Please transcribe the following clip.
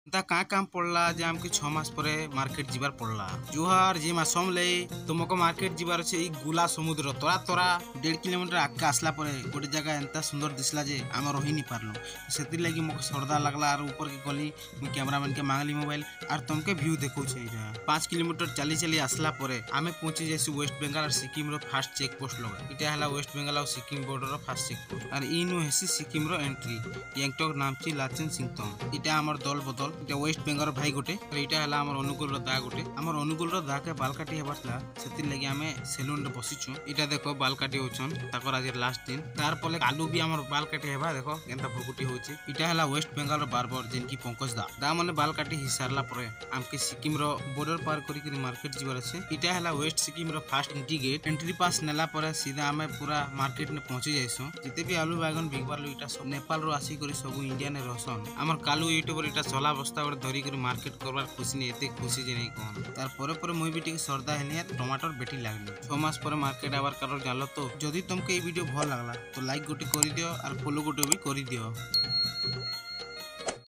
ता का काम पड़ला जे हमके 6 मास परे मार्केट जीवार पड़ला जुहार जी मासम ले तुमको मार्केट जीवार छे ई गुला समुद्र तोरा तोरा 1.5 किलोमीटर आगे आसला परे गोटे जगह एंता सुंदर दिसला जे आम रही नहीं पारलो सेति लगी मको सरदा लागला और ऊपर के गली मु कैमरामैन के मांगली मोबाइल और तुमके व्यू देखौ छे 5 किलोमीटर चली चली आसला परे आमे पहुंची जैसे वेस्ट बंगाल और सिक्किम रो फास्ट चेक पोस्ट लगा इटा हला वेस्ट बंगाल और सिक्किम बॉर्डर रो फास्ट चेक पोस्ट और इनु हेसी सिक्किम रो एंट्री गैंगटॉक नामची लाचेन सिंगतम इटा हमर दल बदल इटा वेस्ट बंगाल भाई गोटे इटा हला हमर अनुकूल रो दा गोटे हमर अनुकूल रो दा के बाल काटी हेबासला सेति लगी आमे सैलून रे बसिछु इटा देखो बाल काटी होछन ताकर आज लास्ट दिन तार पले कालू भी हमर बाल काटी हेबा देखो केनता भुकुटी होची इटा हला वेस्ट बंगाल रो बार्बर जेनकी पंकज दा माने बाल काटी हिसारला परे हमके सिक्किम रो बॉर्डर पार करी करी मार्केट जीवार আছে इटा हला वेस्ट सिक्किम रो fast entry gate entry pass नेला परे सीधा आमे पूरा मार्केट ने पहुंची जाइसु जिते भी आलू बैगन बिकबार लो इटा सब नेपाल रो आसी करी सब इंडिया ने रहसन हमर कालू यूट्यूबर इटा चला बस्ता गोटे धरी करी मार्केट करबार खुशी नहीं एते खुशी जे नहीं कोन तार परे परे मुई भी टिके सरदा हेनी टमाटर बेटी लागली 6 मास परे मार्केट आवर कारण जानो तो जदी तुमके ई वीडियो भल लागला तो लाइक गोटी करी दियो और फॉलो गोटी भी करी दियो।